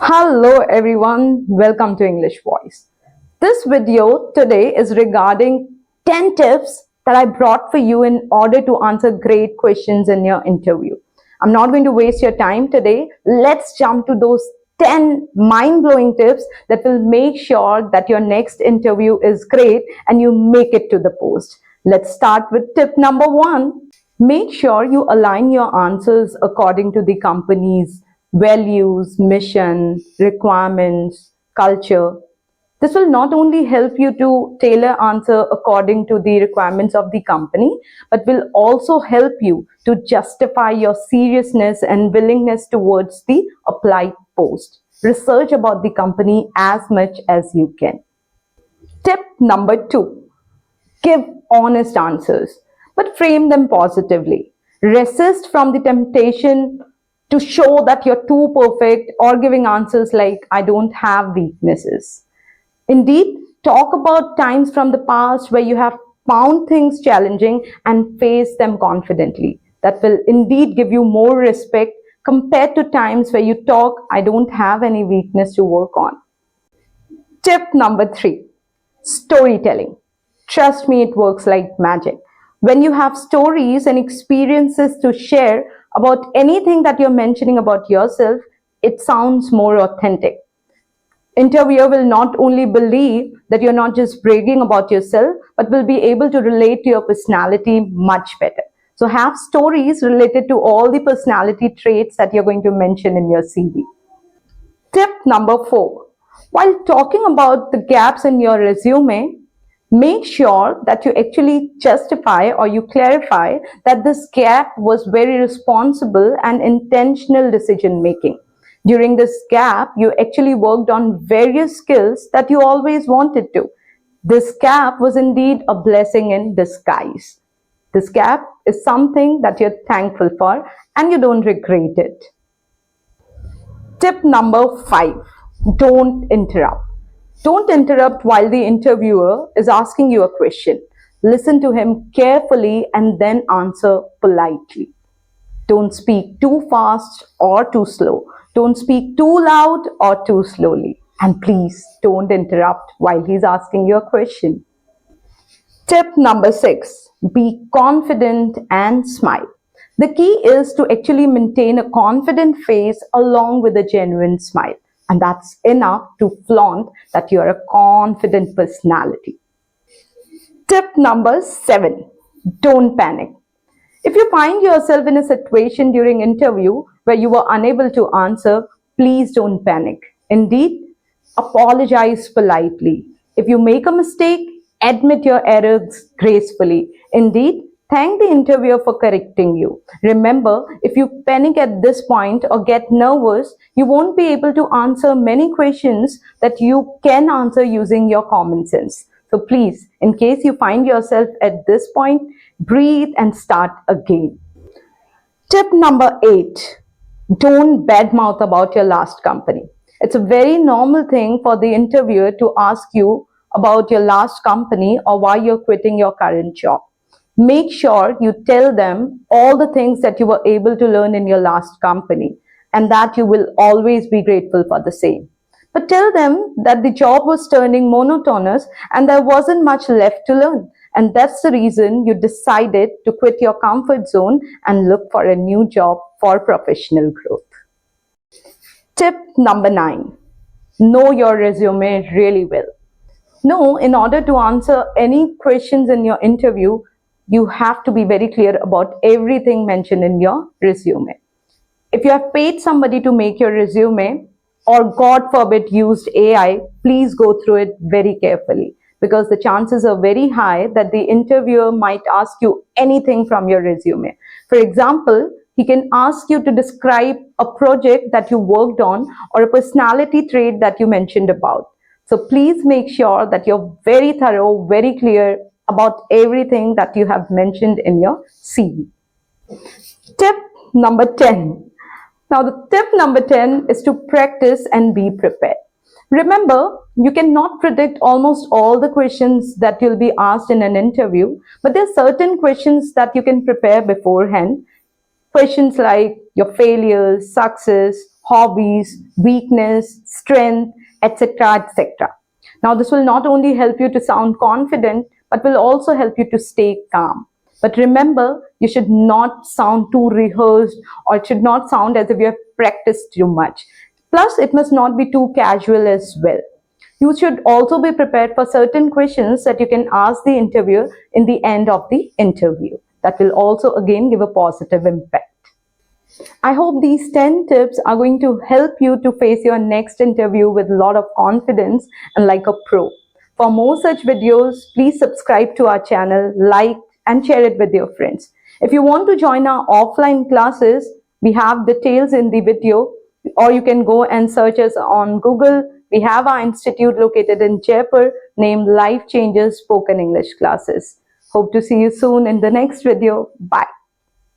Hello everyone, welcome to English Voice. This video today is regarding 10 tips that I brought for you in order to answer great questions in your interview. I'm not going to waste your time today. Let's jump to those 10 mind-blowing tips that will make sure that your next interview is great and you make it to the post. Let's start with tip number 1. Make sure you align your answers according to the company's values, mission, requirements, culture. This will not only help you to tailor answer according to the requirements of the company, but will also help you to justify your seriousness and willingness towards the applied post. Research about the company as much as you can. Tip number 2. Give honest answers, but frame them positively. Resist from the temptation to show that you're too perfect or giving answers like, I don't have weaknesses. Indeed, talk about times from the past where you have found things challenging and face them confidently. That will indeed give you more respect compared to times where you talk, I don't have any weakness to work on. Tip number 3. Storytelling. Trust me, it works like magic. When you have stories and experiences to share about anything that you're mentioning about yourself, it sounds more authentic. Interviewer will not only believe that you're not just bragging about yourself, but will be able to relate to your personality much better. So have stories related to all the personality traits that you're going to mention in your CV. Tip number 4. While talking about the gaps in your resume, make sure that you actually justify or you clarify that this gap was very responsible and intentional decision making. During this gap, you actually worked on various skills that you always wanted to. This gap was indeed a blessing in disguise. This gap is something that you're thankful for and you don't regret it. Tip number 5. Don't interrupt. Don't interrupt while the interviewer is asking you a question. Listen to him carefully and then answer politely. Don't speak too fast or too slow. Don't speak too loud or too slowly. And please don't interrupt while he's asking you a question. Tip number 6. Be confident and smile. The key is to actually maintain a confident face along with a genuine smile. And that's enough to flaunt that you're a confident personality. Tip number 7. Don't panic. If you find yourself in a situation during interview where you were unable to answer, please don't panic. Indeed, apologize politely. If you make a mistake, admit your errors gracefully. Indeed, thank the interviewer for correcting you. Remember, if you panic at this point or get nervous, you won't be able to answer many questions that you can answer using your common sense. So please, in case you find yourself at this point, breathe and start again. Tip number 8. Don't badmouth about your last company. It's a very normal thing for the interviewer to ask you about your last company or why you're quitting your current job. Make sure you tell them all the things that you were able to learn in your last company and that you will always be grateful for the same. But tell them that the job was turning monotonous and there wasn't much left to learn. And that's the reason you decided to quit your comfort zone and look for a new job for professional growth. Tip number 9. Know your resume really well. No, in order to answer any questions in your interview, you have to be very clear about everything mentioned in your resume. If you have paid somebody to make your resume, or God forbid used AI, please go through it very carefully because the chances are very high that the interviewer might ask you anything from your resume. For example, he can ask you to describe a project that you worked on or a personality trait that you mentioned about. So please make sure that you're very thorough, very clear about everything that you have mentioned in your CV. Tip number 10. Now, the tip number 10 is to practice and be prepared. Remember, you cannot predict almost all the questions that you'll be asked in an interview, but there are certain questions that you can prepare beforehand. Questions like your failures, success, hobbies, weakness, strength, etc., etc. Now, this will not only help you to sound confident, but will also help you to stay calm. But remember, you should not sound too rehearsed, or it should not sound as if you have practiced too much. Plus, it must not be too casual as well. You should also be prepared for certain questions that you can ask the interviewer in the end of the interview. That will also again give a positive impact. I hope these 10 tips are going to help you to face your next interview with a lot of confidence and like a pro. For more such videos, please subscribe to our channel, like and share it with your friends. If you want to join our offline classes, we have details in the video, or you can go and search us on Google. We have our institute located in Jaipur named Life Changes Spoken English Classes. Hope to see you soon in the next video. Bye.